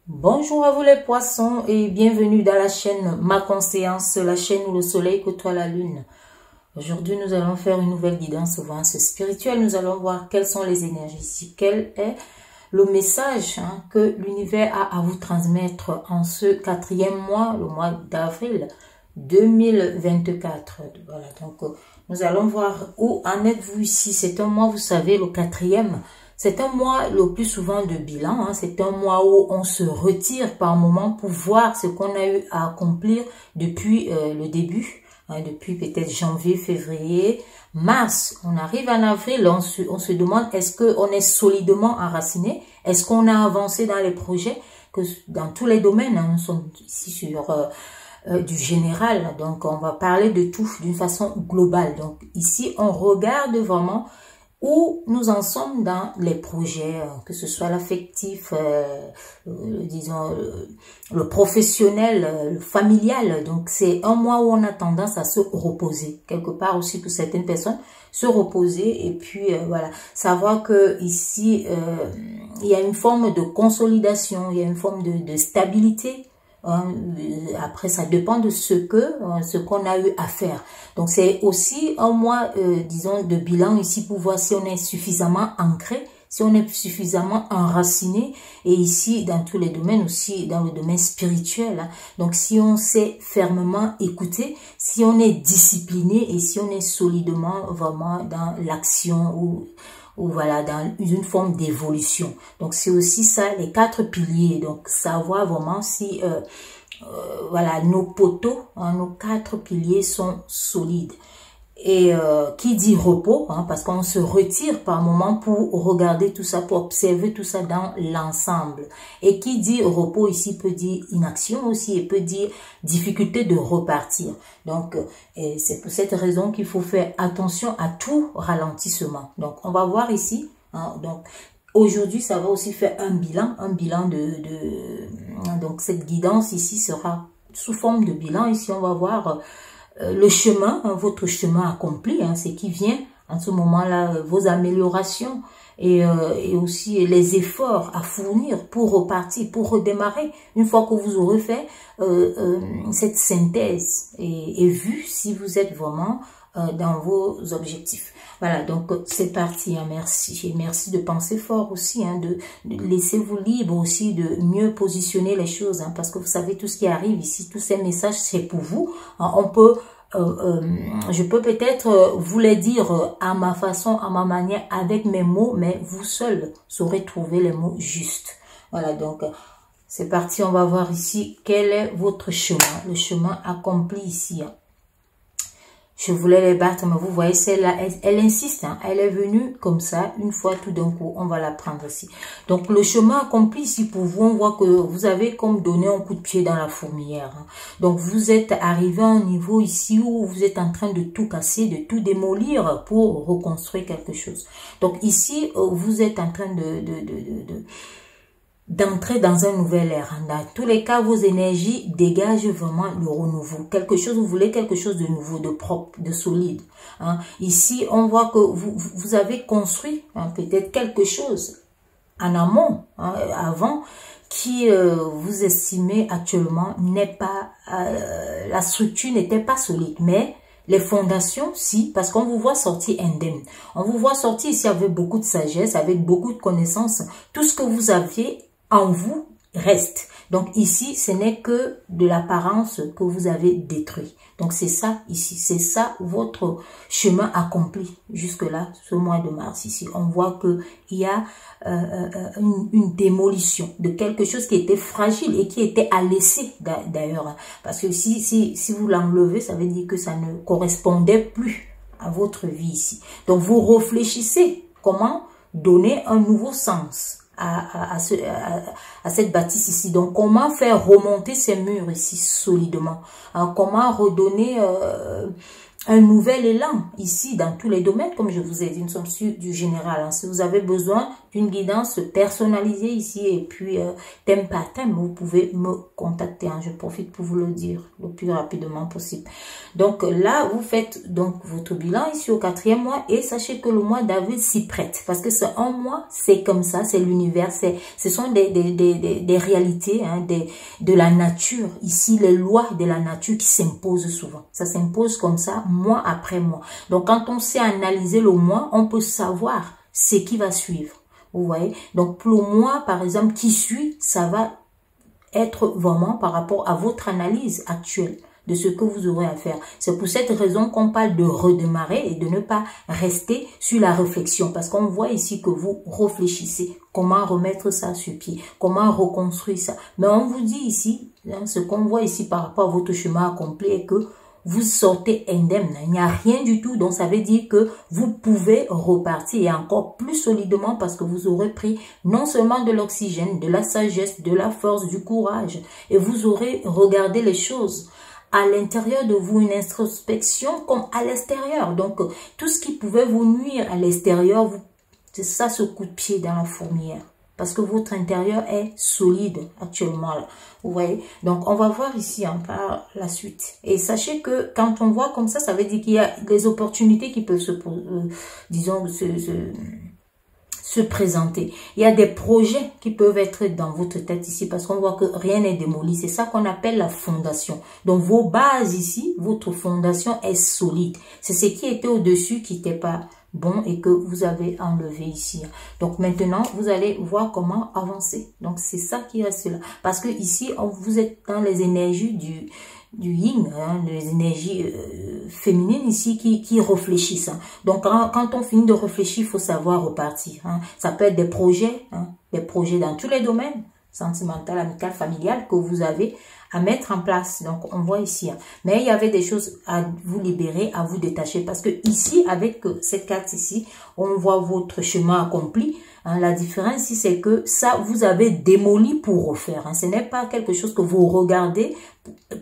Bonjour à vous les poissons et bienvenue dans la chaîne Ma Conscience, la chaîne où le soleil côtoie la lune. Aujourd'hui, nous allons faire une nouvelle guidance voyance spirituelle. Nous allons voir quelles sont les énergies ici, quel est le message que l'univers a à vous transmettre en ce quatrième mois, le mois d'avril 2024. Voilà, donc nous allons voir où en êtes-vous ici. C'est un mois, vous savez, le quatrième. C'est un mois le plus souvent de bilan. C'est un mois où on se retire par moment pour voir ce qu'on a eu à accomplir depuis le début. Depuis peut-être janvier, février, mars. On arrive en avril, on se demande est-ce qu'on est solidement enraciné? Est-ce qu'on a avancé dans les projets? Que dans tous les domaines, nous sommes ici sur du général. Donc, on va parler de tout d'une façon globale. Donc, ici, on regarde vraiment où nous en sommes dans les projets, que ce soit l'affectif, disons, le professionnel, le familial. Donc, c'est un mois où on a tendance à se reposer. Quelque part aussi pour certaines personnes, se reposer et puis, voilà, savoir que ici, il y a une forme de consolidation, il y a une forme de stabilité. Après, ça dépend de ce qu'on a eu à faire. Donc, c'est aussi un mois, disons, de bilan ici pour voir si on est suffisamment ancré, si on est suffisamment enraciné. Et ici, dans tous les domaines, aussi dans le domaine spirituel. Donc, si on sait fermement écouter, si on est discipliné et si on est solidement vraiment dans l'action ou voilà, dans une forme d'évolution. Donc, c'est aussi ça, les 4 piliers. Donc, savoir vraiment si, voilà, nos poteaux, nos 4 piliers sont solides. Et qui dit repos, parce qu'on se retire par moment pour regarder tout ça, pour observer tout ça dans l'ensemble. Et qui dit repos ici peut dire inaction aussi et peut dire difficulté de repartir. Donc, c'est pour cette raison qu'il faut faire attention à tout ralentissement. Donc, on va voir ici. Donc, aujourd'hui, ça va aussi faire un bilan donc, cette guidance ici sera sous forme de bilan. Ici, on va voir le chemin, votre chemin accompli, ce qui vient en ce moment-là, vos améliorations et aussi les efforts à fournir pour repartir, pour redémarrer, une fois que vous aurez fait cette synthèse et vu si vous êtes vraiment dans vos objectifs. Voilà, donc c'est parti, merci. Et merci de penser fort aussi, de laisser-vous libre aussi de mieux positionner les choses, parce que vous savez, tout ce qui arrive ici, tous ces messages, c'est pour vous. On peut, je peux peut-être vous les dire à ma façon, à ma manière, avec mes mots, mais vous seul saurez trouver les mots justes. Voilà, donc c'est parti, on va voir ici quel est votre chemin, le chemin accompli ici. Je voulais les battre, mais vous voyez, celle-là, elle insiste. Elle est venue comme ça, une fois tout d'un coup. On va la prendre ici. Donc, le chemin accompli ici pour vous, on voit que vous avez comme donné un coup de pied dans la fourmilière. Donc, vous êtes arrivé à un niveau ici où vous êtes en train de tout casser, de tout démolir pour reconstruire quelque chose. Donc, ici, vous êtes en train d'entrer dans un nouvel ère. Dans tous les cas, vos énergies dégagent vraiment le renouveau. Quelque chose, vous voulez quelque chose de nouveau, de propre, de solide. Ici, on voit que vous avez construit peut-être quelque chose en amont, avant, qui vous estimez actuellement n'est pas, la structure n'était pas solide, mais les fondations, si, parce qu'on vous voit sortir indemne. On vous voit sortir ici avec beaucoup de sagesse, avec beaucoup de connaissances. Tout ce que vous aviez en vous reste. Donc ici, ce n'est que de l'apparence que vous avez détruit. Donc c'est ça ici, c'est ça votre chemin accompli jusque-là, ce mois de mars ici. On voit qu'il y a une démolition de quelque chose qui était fragile et qui était à laisser d'ailleurs. Parce que si vous l'enlevez, ça veut dire que ça ne correspondait plus à votre vie ici. Donc vous réfléchissez comment donner un nouveau sens à cette bâtisse ici. Donc, comment faire remonter ces murs ici solidement? Comment redonner un nouvel élan ici dans tous les domaines, comme je vous ai dit, nous sommes sur du général. Si vous avez besoin d'une guidance personnalisée ici et puis thème par thème, vous pouvez me contacter. Hein, je profite pour vous le dire le plus rapidement possible. Donc là, vous faites donc votre bilan ici au 4e mois et sachez que le mois d'avril s'y prête parce que c'est un mois, c'est comme ça, c'est l'univers, ce sont des réalités, hein, de la nature. Ici, les lois de la nature qui s'imposent souvent. Ça s'impose comme ça, mois après mois. Donc quand on sait analyser le mois, on peut savoir ce qui va suivre. Vous voyez? Donc, pour le mois, par exemple, qui suit, ça va être vraiment par rapport à votre analyse actuelle de ce que vous aurez à faire. C'est pour cette raison qu'on parle de redémarrer et de ne pas rester sur la réflexion. Parce qu'on voit ici que vous réfléchissez. Comment remettre ça sur pied? Comment reconstruire ça? Mais on vous dit ici, hein, ce qu'on voit ici par rapport à votre chemin accompli est que vous sortez indemne. Il n'y a rien du tout. Donc, ça veut dire que vous pouvez repartir et encore plus solidement parce que vous aurez pris non seulement de l'oxygène, de la sagesse, de la force, du courage. Et vous aurez regardé les choses à l'intérieur de vous, une introspection comme à l'extérieur. Donc, tout ce qui pouvait vous nuire à l'extérieur, c'est ça ce coup de pied dans la fourmilière. Parce que votre intérieur est solide actuellement là. Vous voyez? Donc, on va voir ici hein, par la suite. Et sachez que quand on voit comme ça veut dire qu'il y a des opportunités qui peuvent se présenter. Il y a des projets qui peuvent être dans votre tête ici parce qu'on voit que rien n'est démoli. C'est ça qu'on appelle la fondation. Donc, vos bases ici, votre fondation est solide. C'est ce qui était au-dessus qui n'était pas bon et que vous avez enlevé ici. Donc maintenant, vous allez voir comment avancer. Donc c'est ça qui reste là. Parce que ici, vous êtes dans les énergies du yin, hein, les énergies féminines ici qui réfléchissent. Hein. Donc quand on finit de réfléchir, il faut savoir repartir. Hein. Ça peut être des projets dans tous les domaines, sentimental, amical, familial, que vous avez à mettre en place. Donc, on voit ici. Hein. Mais il y avait des choses à vous libérer, à vous détacher. Parce que ici, avec cette carte ici, on voit votre chemin accompli. Hein. La différence ici, c'est que ça, vous avez démoli pour refaire. Hein. Ce n'est pas quelque chose que vous regardez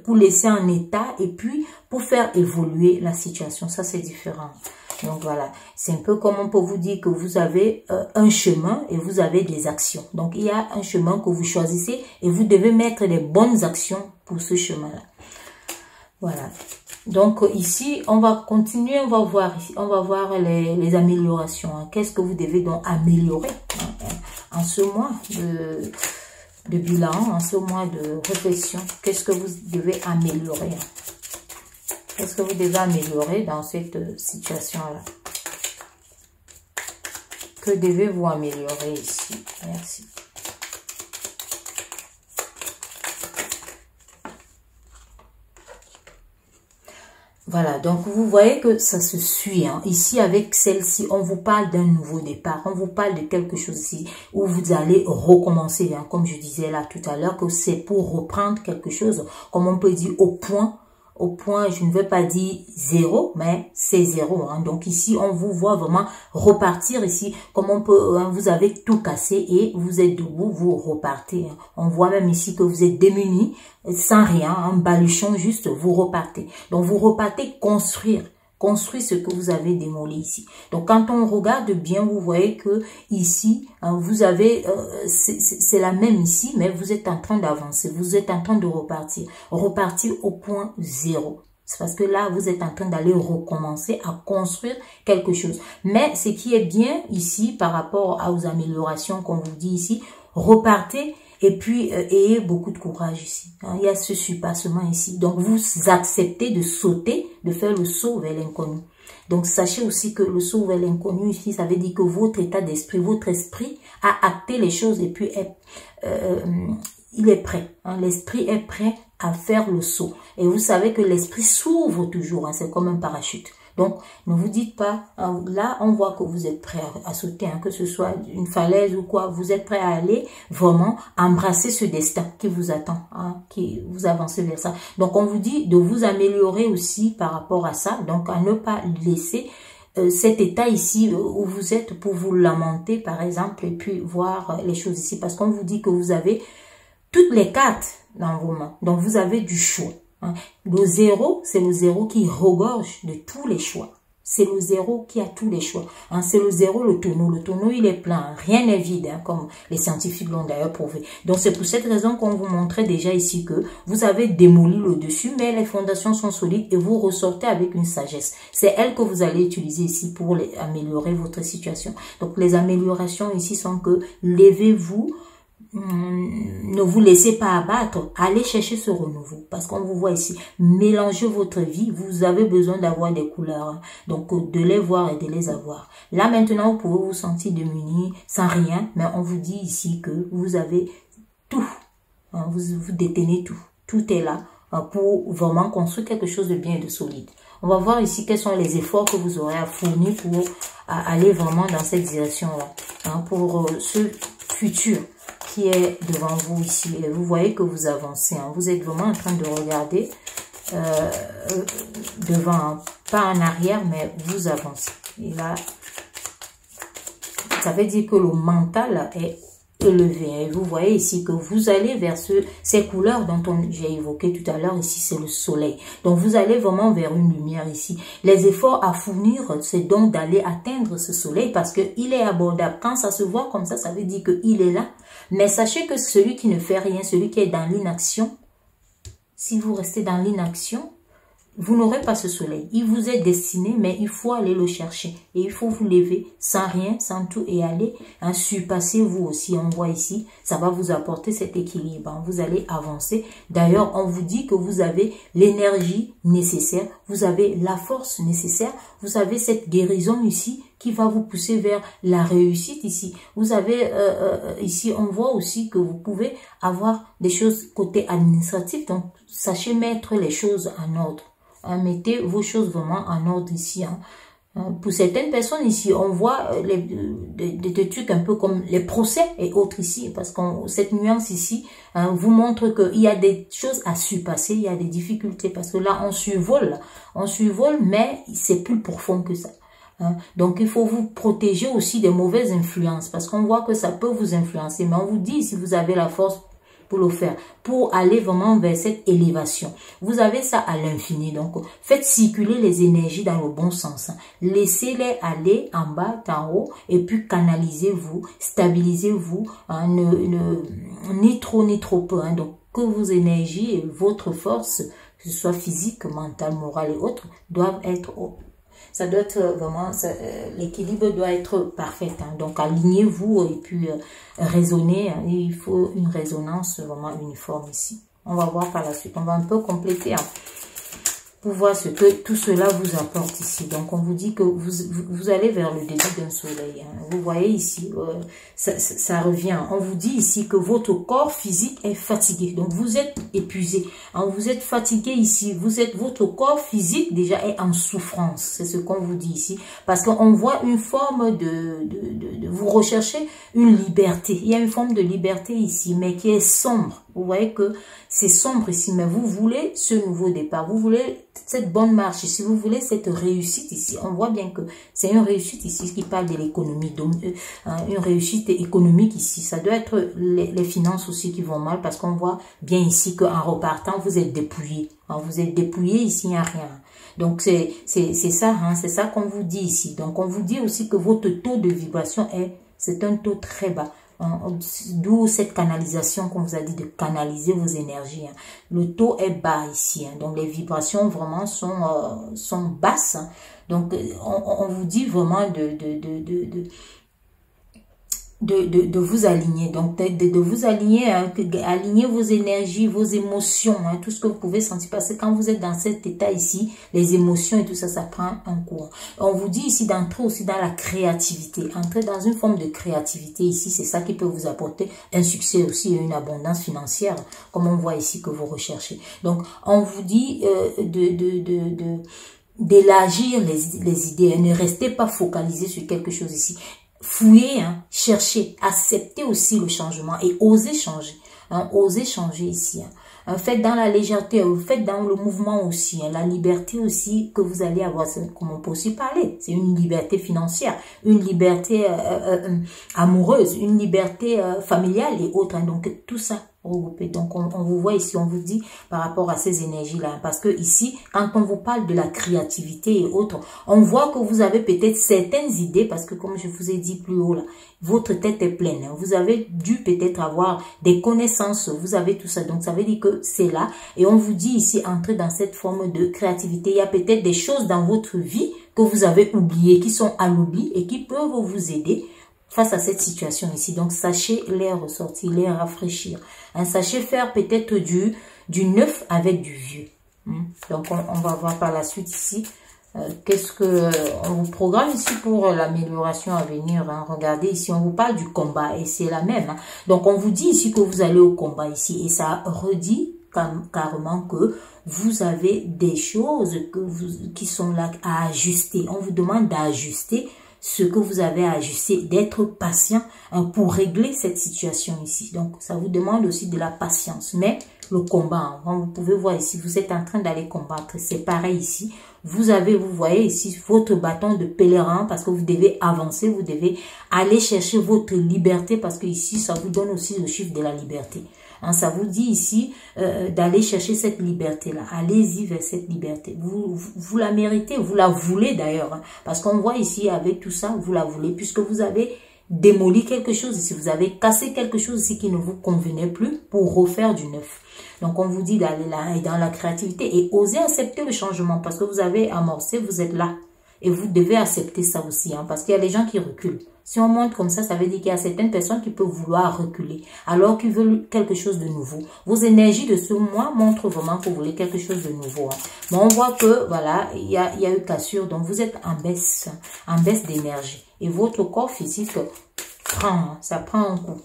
pour laisser en état et puis pour faire évoluer la situation. Ça, c'est différent. Donc voilà, c'est un peu comme on peut vous dire que vous avez un chemin et vous avez des actions. Donc il y a un chemin que vous choisissez et vous devez mettre les bonnes actions pour ce chemin-là. Voilà. Donc ici, on va continuer, on va voir les améliorations. Hein. Qu'est-ce que vous devez donc améliorer en ce mois de bilan, en ce mois de réflexion? Qu'est-ce que vous devez améliorer? Qu'est-ce que vous devez améliorer dans cette situation-là? Que devez-vous améliorer ici? Merci. Voilà, donc vous voyez que ça se suit. Hein. Ici, avec celle-ci, on vous parle d'un nouveau départ. On vous parle de quelque chose ici où vous allez recommencer. Hein. Comme je disais là tout à l'heure, que c'est pour reprendre quelque chose, comme on peut dire au point, je ne veux pas dire zéro, mais c'est zéro. Hein. Donc ici, on vous voit vraiment repartir ici, comme on peut, hein, vous avez tout cassé et vous êtes debout, vous repartez. Hein. On voit même ici que vous êtes démunis, sans rien, un baluchon juste, vous repartez. Donc vous repartez construire ce que vous avez démoli ici. Donc quand on regarde bien, vous voyez que ici, hein, vous avez, c'est la même ici, mais vous êtes en train d'avancer, vous êtes en train de repartir au point zéro. C'est parce que là, vous êtes en train d'aller recommencer à construire quelque chose. Mais ce qui est bien ici, par rapport aux améliorations qu'on vous dit ici, repartez. Et puis, ayez beaucoup de courage ici. Hein, il y a ce surpassement ici. Donc, vous acceptez de sauter, de faire le saut vers l'inconnu. Donc, sachez aussi que le saut vers l'inconnu ici, ça veut dire que votre état d'esprit, votre esprit a acté les choses et puis il est prêt. Hein, l'esprit est prêt à faire le saut. Et vous savez que l'esprit s'ouvre toujours. Hein, c'est comme un parachute. Donc, ne vous dites pas, hein, là, on voit que vous êtes prêt à sauter, hein, que ce soit une falaise ou quoi, vous êtes prêt à aller vraiment embrasser ce destin qui vous attend, hein, qui vous avancez vers ça. Donc, on vous dit de vous améliorer aussi par rapport à ça, donc à ne pas laisser cet état ici où vous êtes pour vous lamenter, par exemple, et puis voir les choses ici, parce qu'on vous dit que vous avez toutes les cartes dans vos mains, donc vous avez du choix. Le zéro, c'est le zéro qui regorge de tous les choix. C'est le zéro qui a tous les choix. Hein, c'est le zéro, le tonneau. Le tonneau, il est plein. Rien n'est vide, hein, comme les scientifiques l'ont d'ailleurs prouvé. Donc, c'est pour cette raison qu'on vous montrait déjà ici que vous avez démoli le dessus, mais les fondations sont solides et vous ressortez avec une sagesse. C'est elle que vous allez utiliser ici pour améliorer votre situation. Donc, les améliorations ici sont que levez-vous, ne vous laissez pas abattre, allez chercher ce renouveau, parce qu'on vous voit ici, mélangez votre vie, vous avez besoin d'avoir des couleurs, hein. Donc de les voir et de les avoir. Là maintenant, vous pouvez vous sentir démuni, sans rien, mais on vous dit ici que vous avez tout, hein, vous détenez tout, tout est là, hein, pour vraiment construire quelque chose de bien et de solide. On va voir ici quels sont les efforts que vous aurez à fournir pour aller vraiment dans cette direction-là, hein, pour ce futur qui est devant vous ici. Et vous voyez que vous avancez. Hein. Vous êtes vraiment en train de regarder devant, hein. Pas en arrière, mais vous avancez. Et là, ça veut dire que le mental est élevé. Et vous voyez ici que vous allez vers ces couleurs dont j'ai évoqué tout à l'heure. Ici, c'est le soleil. Donc, vous allez vraiment vers une lumière ici. Les efforts à fournir, c'est donc d'aller atteindre ce soleil parce qu'il est abordable. Quand ça se voit comme ça veut dire qu'il est là. Mais sachez que celui qui ne fait rien, celui qui est dans l'inaction, si vous restez dans l'inaction, vous n'aurez pas ce soleil. Il vous est destiné, mais il faut aller le chercher. Et il faut vous lever sans rien, sans tout et aller surpasser vous aussi. On voit ici, ça va vous apporter cet équilibre. Hein. Vous allez avancer. D'ailleurs, on vous dit que vous avez l'énergie nécessaire. Vous avez la force nécessaire. Vous avez cette guérison ici qui va vous pousser vers la réussite ici. Vous avez ici, on voit aussi que vous pouvez avoir des choses côté administratif. Donc, sachez mettre les choses en ordre. Hein, mettez vos choses vraiment en ordre ici. Hein. Pour certaines personnes ici, on voit des trucs un peu comme les procès et autres ici. Parce que cette nuance ici vous montre qu'il y a des choses à surpasser, il y a des difficultés. Parce que là, on survole, mais c'est plus profond que ça. Hein. Donc, il faut vous protéger aussi des mauvaises influences. Parce qu'on voit que ça peut vous influencer. Mais on vous dit, si vous avez la force pour le faire, pour aller vraiment vers cette élévation. Vous avez ça à l'infini. Donc, faites circuler les énergies dans le bon sens. Hein. Laissez-les aller en bas, en haut, et puis canalisez-vous, stabilisez-vous, hein, ni trop peu. Hein. Donc, que vos énergies et votre force, que ce soit physique, mentale, morale et autres, doivent être ça doit être vraiment, l'équilibre doit être parfait. Hein. Donc, alignez-vous et puis raisonnez. Hein. Il faut une résonance vraiment uniforme ici. On va voir par la suite. On va un peu compléter hein, pour voir ce que tout cela vous apporte ici. Donc, on vous dit que vous allez vers le début d'un soleil. Hein. Vous voyez ici, ça revient. On vous dit ici que votre corps physique est fatigué. Donc, vous êtes épuisé. Hein, vous êtes fatigué ici. Votre corps physique déjà est en souffrance. C'est ce qu'on vous dit ici. Parce qu'on voit une forme vous recherchez une liberté. Il y a une forme de liberté ici, mais qui est sombre. Vous voyez que c'est sombre ici, mais vous voulez ce nouveau départ. Vous voulez cette bonne marche ici. Vous voulez cette réussite ici. On voit bien que c'est une réussite ici qui parle de l'économie. Donc, une réussite économique ici. Ça doit être les finances aussi qui vont mal parce qu'on voit bien ici qu'en repartant, vous êtes dépouillé. Vous êtes dépouillé ici, il n'y a rien. Donc, c'est ça, hein, c'est ça qu'on vous dit ici. Donc, on vous dit aussi que votre taux de vibration c'est un taux très bas. D'où cette canalisation qu'on vous a dit de canaliser vos énergies. Hein. Le taux est bas ici. Hein. Donc, les vibrations vraiment sont basses. Hein. Donc, on vous dit vraiment de vous aligner. Donc, de vous aligner, hein, aligner vos énergies, vos émotions, hein, tout ce que vous pouvez sentir. Parce que quand vous êtes dans cet état ici, les émotions et tout ça, ça prend un cours. On vous dit ici d'entrer aussi dans la créativité. Entrer dans une forme de créativité ici, c'est ça qui peut vous apporter un succès aussi et une abondance financière, comme on voit ici que vous recherchez. Donc, on vous dit d'élargir les idées. Ne restez pas focalisé sur quelque chose ici. Fouillez, hein, cherchez, acceptez aussi le changement et osez changer. Hein, osez changer ici. Hein. Faites dans la légèreté, faites dans le mouvement aussi. Hein, la liberté aussi que vous allez avoir, comme on peut aussi parler. C'est une liberté financière, une liberté amoureuse, une liberté familiale et autres. Hein, donc tout ça, Regrouper. Donc, on vous voit ici, on vous dit par rapport à ces énergies-là. Parce que ici, quand on vous parle de la créativité et autres, on voit que vous avez peut-être certaines idées, parce que comme je vous ai dit plus haut là, votre tête est pleine. Vous avez dû peut-être avoir des connaissances, vous avez tout ça. Donc, ça veut dire que c'est là. Et on vous dit ici, entrez dans cette forme de créativité. Il y a peut-être des choses dans votre vie que vous avez oubliées, qui sont à l'oubli et qui peuvent vous aider face à cette situation ici. Donc, sachez les ressortir, les rafraîchir. Hein, sachez faire peut-être du neuf avec du vieux. Donc, on va voir par la suite ici. Qu'est-ce que on vous programme ici pour l'amélioration à venir. Hein. Regardez ici, on vous parle du combat et c'est la même. Hein. Donc, on vous dit ici que vous allez au combat ici et ça redit carrément que vous avez des choses qui sont là à ajuster. On vous demande d'ajuster ce que vous avez à ajuster, d'être patient hein, pour régler cette situation ici. Donc, ça vous demande aussi de la patience. Mais le combat, hein, vous pouvez voir ici, vous êtes en train d'aller combattre. C'est pareil ici. Vous voyez ici votre bâton de pèlerin parce que vous devez avancer, vous devez aller chercher votre liberté parce que ici, ça vous donne aussi le chiffre de la liberté. Hein, ça vous dit ici d'aller chercher cette liberté-là. Allez-y vers cette liberté. Vous la méritez, vous la voulez d'ailleurs. Hein, parce qu'on voit ici avec tout ça, vous la voulez puisque vous avez démoli quelque chose ici. Vous avez cassé quelque chose ici qui ne vous convenait plus pour refaire du neuf. Donc, on vous dit d'aller là et dans la créativité et oser accepter le changement parce que vous avez amorcé, vous êtes là. Et vous devez accepter ça aussi hein, parce qu'il y a des gens qui reculent. Si on montre comme ça veut dire qu'il y a certaines personnes qui peuvent vouloir reculer alors qu'ils veulent quelque chose de nouveau. Vos énergies de ce mois montrent vraiment que vous voulez quelque chose de nouveau. Hein. Mais on voit que, voilà, il y a eu cassure. Donc, vous êtes en baisse d'énergie. Et votre corps physique ça prend un coup.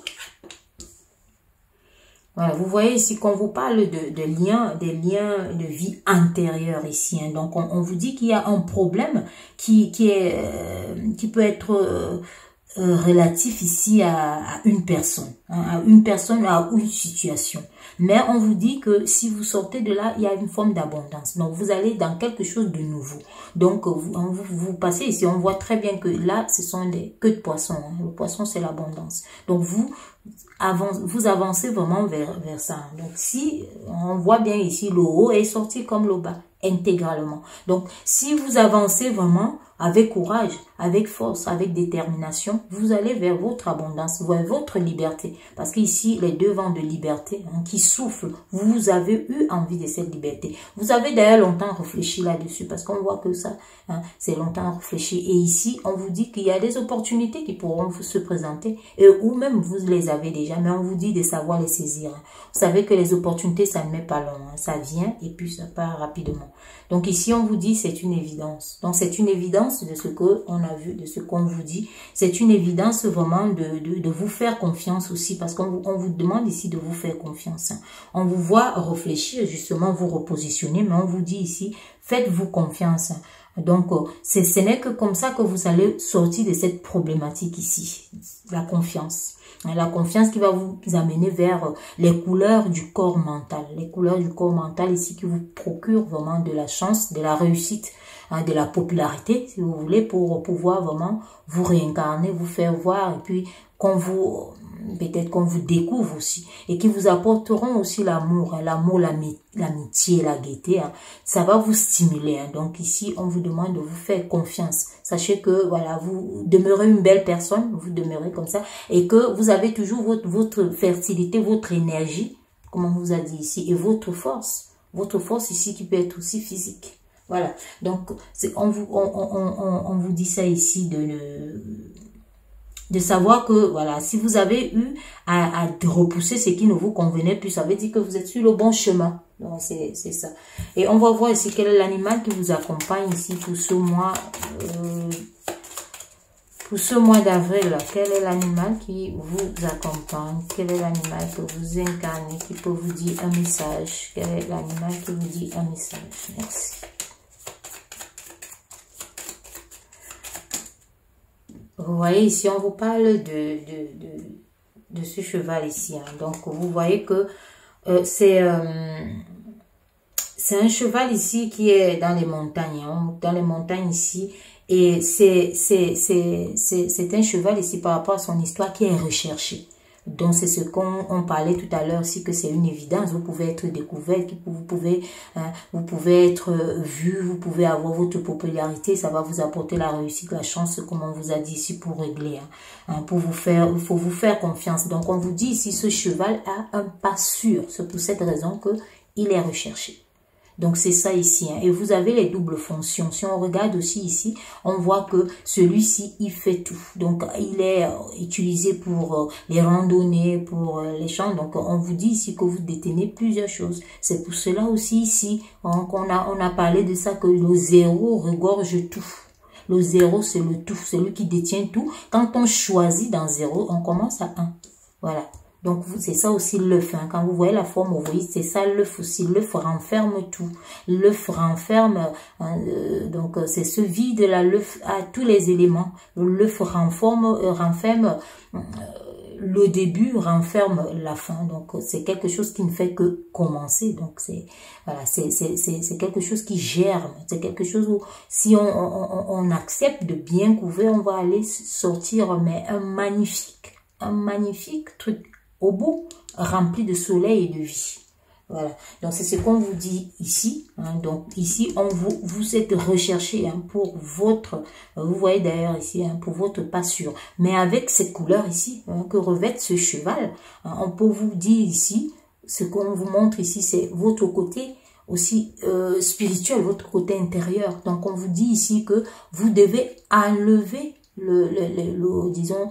Voilà, vous voyez ici qu'on vous parle des liens de vie antérieure ici. Hein. Donc, on vous dit qu'il y a un problème qui peut être relatif ici à une personne, hein, à une situation. Mais on vous dit que si vous sortez de là, il y a une forme d'abondance. Donc, vous allez dans quelque chose de nouveau. Donc, vous passez ici, on voit très bien que là, ce sont des queues de poisson. Hein. Le poisson, c'est l'abondance. Donc, vous avancez vraiment vers ça. Donc, si on voit bien ici, le haut est sorti comme le bas, intégralement. Donc, si vous avancez vraiment avec courage, avec force, avec détermination, vous allez vers votre abondance, vers votre liberté. Parce qu'ici, les deux vents de liberté hein, qui soufflent, vous avez eu envie de cette liberté. Vous avez d'ailleurs longtemps réfléchi là-dessus parce qu'on voit que ça, hein, c'est longtemps réfléchi. Et ici, on vous dit qu'il y a des opportunités qui pourront se présenter ou même vous les avez déjà, mais on vous dit de savoir les saisir. Hein. Vous savez que les opportunités, ça ne met pas long. Hein. Ça vient et puis ça part rapidement. Donc ici, on vous dit c'est une évidence. Donc c'est une évidence de ce qu'on a vu, de ce qu'on vous dit. C'est une évidence vraiment de vous faire confiance aussi parce qu'on vous demande ici de vous faire confiance. Hein. On vous voit réfléchir, justement, vous repositionner, mais on vous dit ici, faites-vous confiance. Hein. Donc, ce n'est que comme ça que vous allez sortir de cette problématique ici, la confiance. La confiance qui va vous amener vers les couleurs du corps mental. Les couleurs du corps mental ici qui vous procurent vraiment de la chance, de la réussite, hein, de la popularité, si vous voulez, pour pouvoir vraiment vous réincarner, vous faire voir et puis peut-être qu'on vous découvre aussi et qui vous apporteront aussi l'amour, hein, l'amour, l'amitié, la gaieté, hein, ça va vous stimuler. Hein. Donc ici, on vous demande de vous faire confiance. Sachez que voilà, vous demeurez une belle personne, vous demeurez comme ça et que vous avez toujours votre fertilité, votre énergie, comme on vous a dit ici, et votre force ici qui peut être aussi physique. Voilà, donc on vous dit ça ici de savoir que, voilà, si vous avez eu à repousser ce qui ne vous convenait plus, ça veut dire que vous êtes sur le bon chemin. Donc, c'est ça. Et on va voir ici quel est l'animal qui vous accompagne ici pour ce mois, d'avril. Quel est l'animal qui vous accompagne? Quel est l'animal que vous incarnez, qui peut vous dire un message? Quel est l'animal qui vous dit un message? Merci. Vous voyez ici, on vous parle de ce cheval ici. Hein. Donc, vous voyez que c'est un cheval ici qui est dans les montagnes. Hein. Dans les montagnes ici. Et c'est un cheval ici par rapport à son histoire qui est recherché. Donc c'est ce qu'on parlait tout à l'heure aussi, que c'est une évidence. Vous pouvez être découvert, vous pouvez être vu, vous pouvez avoir votre popularité, ça va vous apporter la réussite, la chance, comme on vous a dit ici, pour régler, pour vous faire, il faut vous faire confiance. Donc on vous dit ici, ce cheval a un pas sûr, c'est pour cette raison que il est recherché. Donc c'est ça ici, et vous avez les doubles fonctions. Si on regarde aussi ici, on voit que celui-ci, il fait tout. Donc il est utilisé pour les randonnées, pour les champs. Donc on vous dit ici que vous détenez plusieurs choses. C'est pour cela aussi ici qu'on a parlé de ça, que le 0 regorge tout. Le 0, c'est le tout, c'est lui qui détient tout. Quand on choisit dans 0, on commence à 1. Voilà. Donc, c'est ça aussi l'œuf. Quand vous voyez la forme ovoïde, c'est ça l'œuf aussi. L'œuf renferme tout. L'œuf renferme, donc c'est ce vide-là, l'œuf a tous les éléments. L'œuf renferme le début, renferme la fin. Donc, c'est quelque chose qui ne fait que commencer. Donc, c'est voilà, c'est quelque chose qui germe. C'est quelque chose où, si on accepte de bien couvrir, on va aller sortir, mais un magnifique truc. Au bout, rempli de soleil et de vie. Voilà. Donc, c'est ce qu'on vous dit ici. Donc, ici, vous êtes recherché pour votre... Vous voyez d'ailleurs ici, pour votre pas sûr. Mais avec ces couleurs ici, que revêt ce cheval, on peut vous dire ici, ce qu'on vous montre ici, c'est votre côté aussi spirituel, votre côté intérieur. Donc, on vous dit ici que vous devez enlever disons,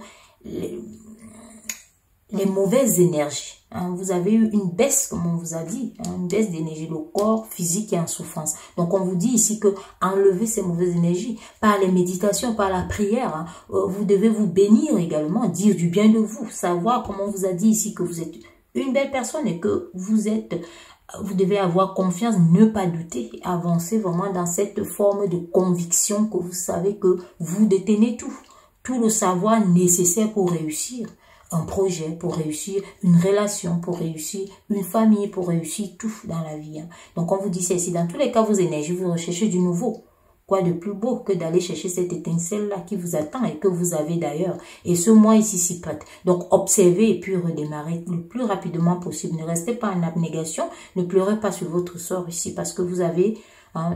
les mauvaises énergies. Vous avez eu une baisse, comme on vous a dit, une baisse d'énergie, le corps physique est en souffrance. Donc on vous dit ici que enlever ces mauvaises énergies par les méditations, par la prière. Vous devez vous bénir également, dire du bien de vous, savoir, comme on vous a dit ici, que vous êtes une belle personne et que vous devez avoir confiance, ne pas douter, avancer vraiment dans cette forme de conviction que vous savez que vous détenez tout le savoir nécessaire pour réussir un projet, pour réussir une relation, pour réussir une famille, pour réussir tout dans la vie. Donc on vous dit ceci, dans tous les cas, vos énergies, vous recherchez du nouveau. Quoi de plus beau que d'aller chercher cette étincelle-là qui vous attend et que vous avez d'ailleurs. Et ce mois ici s'y prête. Donc observez et puis redémarrez le plus rapidement possible. Ne restez pas en abnégation, ne pleurez pas sur votre sort ici parce que vous avez...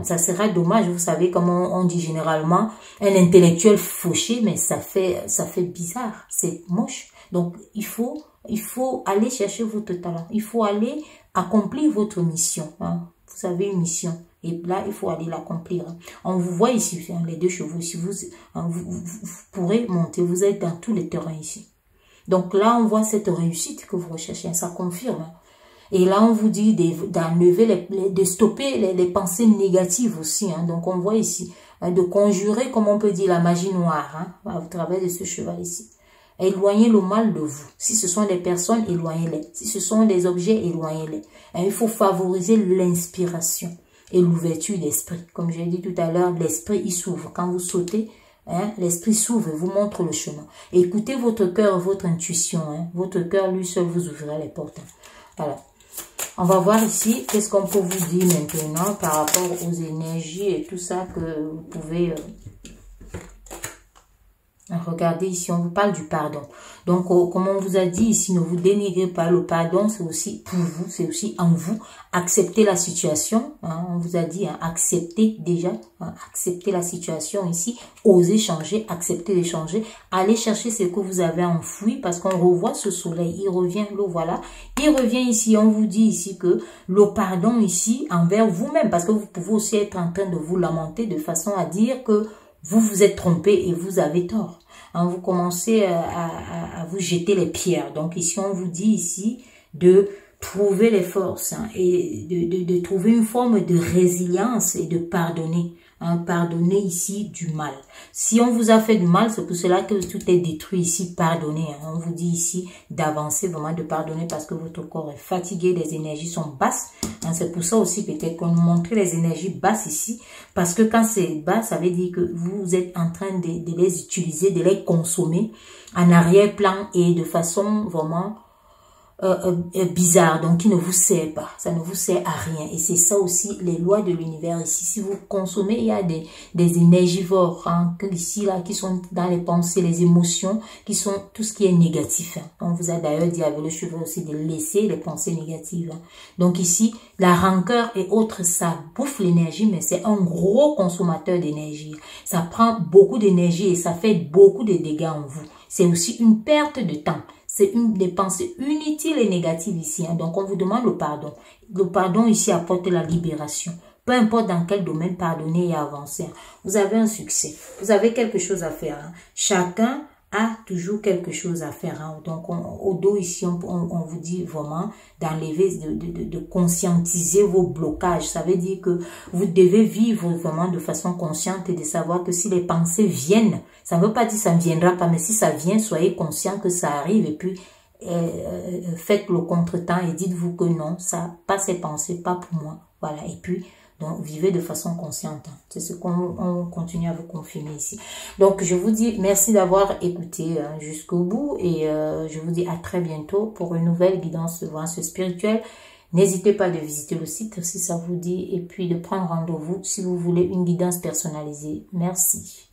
ça sera dommage, vous savez, comme on dit généralement, un intellectuel fauché, mais ça fait bizarre, c'est moche. Donc, il faut aller chercher votre talent. Il faut aller accomplir votre mission. Vous avez une mission. Et là, il faut aller l'accomplir. On vous voit ici, les deux chevaux. Si vous pourrez monter, vous êtes dans tous les terrains ici. Donc là, on voit cette réussite que vous recherchez. Ça confirme. Et là, on vous dit d'enlever, de stopper les pensées négatives aussi. Donc, on voit ici, de conjurer, comme on peut dire, la magie noire, au travers de ce cheval ici. Éloignez le mal de vous. Si ce sont des personnes, éloignez-les. Si ce sont des objets, éloignez-les. Il faut favoriser l'inspiration et l'ouverture d'esprit. Comme j'ai dit tout à l'heure, l'esprit, il s'ouvre. Quand vous sautez, l'esprit s'ouvre et vous montre le chemin. Écoutez votre cœur, votre intuition. Votre cœur, lui seul, vous ouvrira les portes. Voilà. On va voir ici, qu'est-ce qu'on peut vous dire maintenant par rapport aux énergies et tout ça que vous pouvez... Regardez ici, on vous parle du pardon. Donc, comme on vous a dit ici, ne vous dénigrez pas. Le pardon, c'est aussi pour vous, c'est aussi en vous. Acceptez la situation. On vous a dit, acceptez déjà. Acceptez la situation ici. Osez changer, acceptez de changer. Allez chercher ce que vous avez enfoui parce qu'on revoit ce soleil. Il revient, le voilà. Il revient ici. On vous dit ici que le pardon ici envers vous-même. Parce que vous pouvez aussi être en train de vous lamenter de façon à dire que vous vous êtes trompé et vous avez tort. Vous commencez à vous jeter les pierres. Donc ici, on vous dit ici de trouver les forces et de trouver une forme de résilience et de pardonner. Pardonner ici du mal. Si on vous a fait du mal, c'est pour cela que tout est détruit ici. Pardonnez. On vous dit ici d'avancer, vraiment de pardonner parce que votre corps est fatigué, les énergies sont basses. C'est pour ça aussi peut-être qu'on nous montre les énergies basses ici. Parce que quand c'est bas, ça veut dire que vous êtes en train de les utiliser, de les consommer en arrière-plan et de façon vraiment bizarre, donc qui ne vous sert pas, ça ne vous sert à rien. Et c'est ça aussi les lois de l'univers ici. Si vous consommez, il y a des énergivores hein, ici là qui sont dans les pensées, les émotions, qui sont tout ce qui est négatif. Hein. On vous a d'ailleurs dit avec le cheveu aussi de laisser les pensées négatives. Hein. Donc ici, la rancœur et autres, ça bouffe l'énergie, mais c'est un gros consommateur d'énergie. Ça prend beaucoup d'énergie et ça fait beaucoup de dégâts en vous. C'est aussi une perte de temps. C'est des pensées inutiles et négatives ici. Hein. Donc, on vous demande le pardon. Le pardon ici apporte la libération. Peu importe dans quel domaine, pardonner et avancer. Hein. Vous avez un succès. Vous avez quelque chose à faire. Hein. Chacun a toujours quelque chose à faire. Hein. Donc, au dos ici, on vous dit vraiment d'enlever, de conscientiser vos blocages. Ça veut dire que vous devez vivre vraiment de façon consciente et de savoir que si les pensées viennent, ça ne veut pas dire que ça ne viendra pas, mais si ça vient, soyez conscient que ça arrive et puis faites le contretemps et dites-vous que non, ça, pas ces pensées, pas pour moi. Voilà, et puis donc, vivez de façon consciente. C'est ce qu'on continue à vous confirmer ici. Donc, je vous dis merci d'avoir écouté jusqu'au bout. Et je vous dis à très bientôt pour une nouvelle guidance de voyance spirituelle. N'hésitez pas de visiter le site si ça vous dit. Et puis de prendre rendez-vous si vous voulez une guidance personnalisée. Merci.